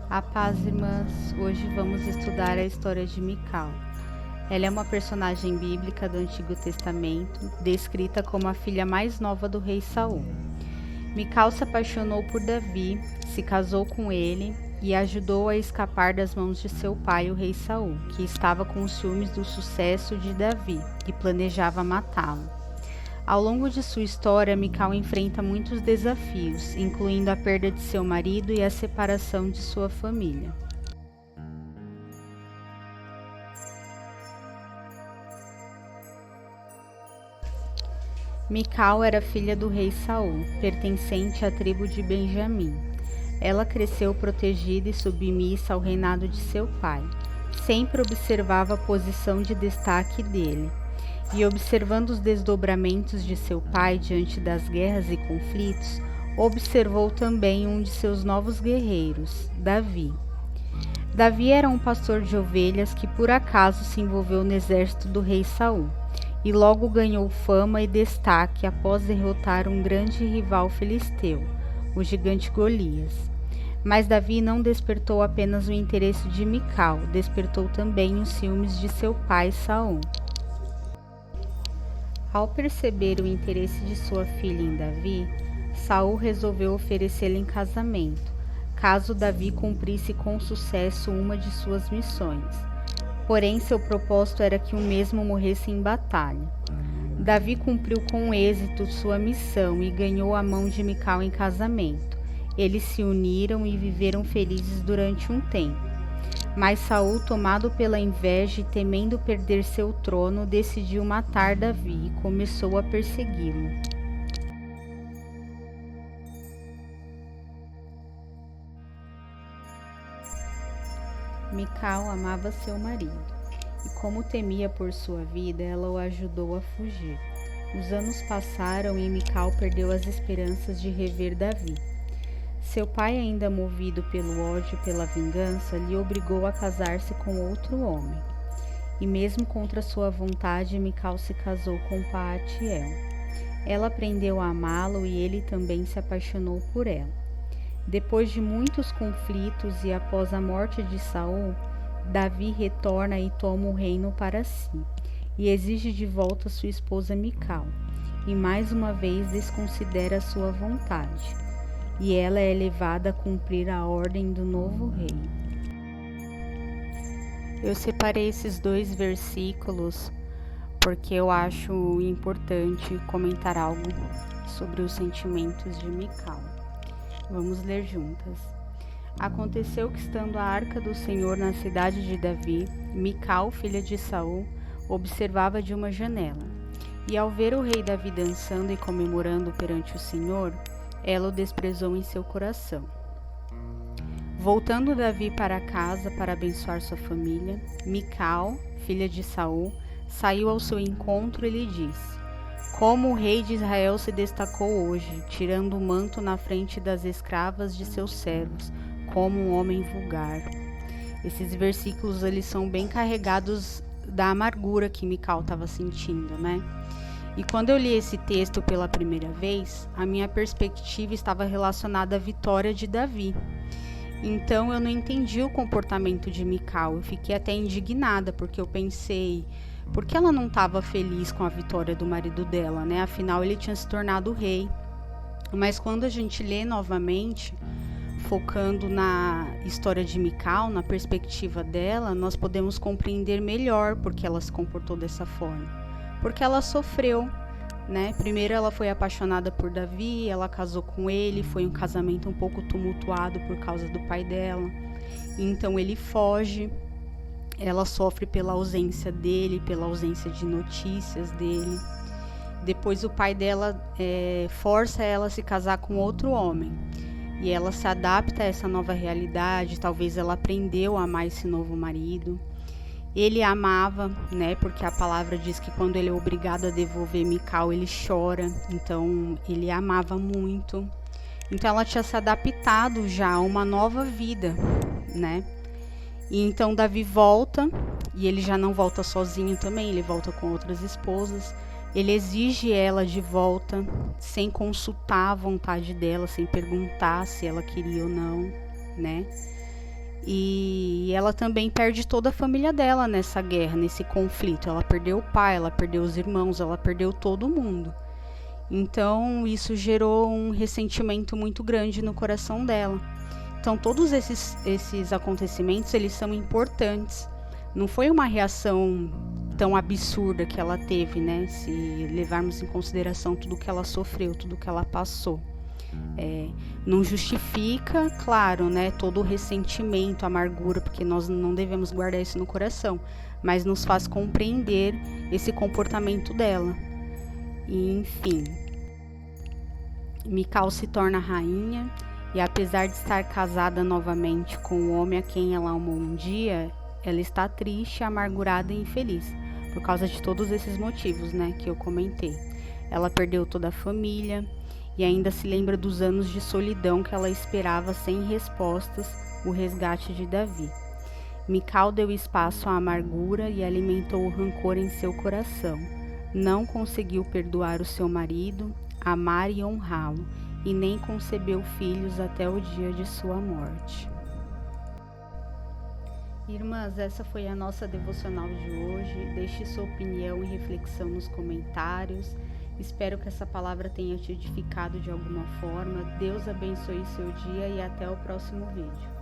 A paz, irmãs. Hoje vamos estudar a história de Mical. Ela é uma personagem bíblica do Antigo Testamento, descrita como a filha mais nova do rei Saul. Mical se apaixonou por Davi, se casou com ele e ajudou a escapar das mãos de seu pai, o rei Saul, que estava com ciúmes do sucesso de Davi e planejava matá-lo. Ao longo de sua história, Mical enfrenta muitos desafios, incluindo a perda de seu marido e a separação de sua família. Mical era filha do rei Saul, pertencente à tribo de Benjamim. Ela cresceu protegida e submissa ao reinado de seu pai. Sempre observava a posição de destaque dele. E observando os desdobramentos de seu pai diante das guerras e conflitos, observou também um de seus novos guerreiros, Davi. Davi era um pastor de ovelhas que por acaso se envolveu no exército do rei Saul, e logo ganhou fama e destaque após derrotar um grande rival filisteu, o gigante Golias. Mas Davi não despertou apenas o interesse de Mical, despertou também os ciúmes de seu pai Saul. Ao perceber o interesse de sua filha em Davi, Saul resolveu oferecê-la em casamento, caso Davi cumprisse com sucesso uma de suas missões. Porém, seu propósito era que o mesmo morresse em batalha. Davi cumpriu com êxito sua missão e ganhou a mão de Mical em casamento. Eles se uniram e viveram felizes durante um tempo. Mas Saul, tomado pela inveja e temendo perder seu trono, decidiu matar Davi e começou a persegui-lo. Mical amava seu marido, e como temia por sua vida, ela o ajudou a fugir. Os anos passaram e Mical perdeu as esperanças de rever Davi. Seu pai, ainda movido pelo ódio e pela vingança, lhe obrigou a casar-se com outro homem. E mesmo contra sua vontade, Mical se casou com Paltiel. Ela aprendeu a amá-lo e ele também se apaixonou por ela. Depois de muitos conflitos e após a morte de Saul, Davi retorna e toma o reino para si, e exige de volta sua esposa Mical, e mais uma vez desconsidera sua vontade. E ela é levada a cumprir a ordem do novo rei. Eu separei esses dois versículos porque eu acho importante comentar algo sobre os sentimentos de Mical. Vamos ler juntas. Aconteceu que, estando a arca do Senhor na cidade de Davi, Mical, filha de Saul, observava de uma janela. E ao ver o rei Davi dançando e comemorando perante o Senhor, ela o desprezou em seu coração. Voltando Davi para casa para abençoar sua família, Mical, filha de Saul, saiu ao seu encontro e lhe disse: Como o rei de Israel se destacou hoje, tirando o manto na frente das escravas de seus servos, como um homem vulgar. Esses versículos eles são bem carregados da amargura que Mical estava sentindo, né? E quando eu li esse texto pela primeira vez, a minha perspectiva estava relacionada à vitória de Davi. Então eu não entendi o comportamento de Mical, eu fiquei até indignada, porque eu pensei, por que ela não estava feliz com a vitória do marido dela, né? Afinal, ele tinha se tornado rei. Mas quando a gente lê novamente, focando na história de Mical, na perspectiva dela, nós podemos compreender melhor por que ela se comportou dessa forma. Porque ela sofreu, né? Primeiro ela foi apaixonada por Davi, ela casou com ele, foi um casamento um pouco tumultuado por causa do pai dela. Então ele foge, ela sofre pela ausência dele, pela ausência de notícias dele. Depois o pai dela força ela a se casar com outro homem. E ela se adapta a essa nova realidade, talvez ela aprendeu a amar esse novo marido. Ele a amava, né? Porque a palavra diz que quando ele é obrigado a devolver Mical, ele chora. Então, ele a amava muito. Então, ela tinha se adaptado já a uma nova vida, né? E então, Davi volta, e ele já não volta sozinho também, ele volta com outras esposas. Ele exige ela de volta, sem consultar a vontade dela, sem perguntar se ela queria ou não, né? E ela também perde toda a família dela nessa guerra, nesse conflito. Ela perdeu o pai, ela perdeu os irmãos, ela perdeu todo mundo. Então isso gerou um ressentimento muito grande no coração dela. Então todos esses acontecimentos, eles são importantes. Não foi uma reação tão absurda que ela teve, né? Se levarmos em consideração tudo que ela sofreu, tudo que ela passou. Não justifica, claro, né, todo o ressentimento, amargura, porque nós não devemos guardar isso no coração, mas nos faz compreender esse comportamento dela. E, enfim, Mical se torna rainha e, apesar de estar casada novamente com o homem a quem ela amou um dia, ela está triste, amargurada e infeliz, por causa de todos esses motivos, né, que eu comentei. Ela perdeu toda a família e ainda se lembra dos anos de solidão que ela esperava sem respostas o resgate de Davi. Mical deu espaço à amargura e alimentou o rancor em seu coração. Não conseguiu perdoar o seu marido, amar e honrá-lo, e nem concebeu filhos até o dia de sua morte. Irmãs, essa foi a nossa devocional de hoje. Deixe sua opinião e reflexão nos comentários. Espero que essa palavra tenha te edificado de alguma forma. Deus abençoe seu dia e até o próximo vídeo.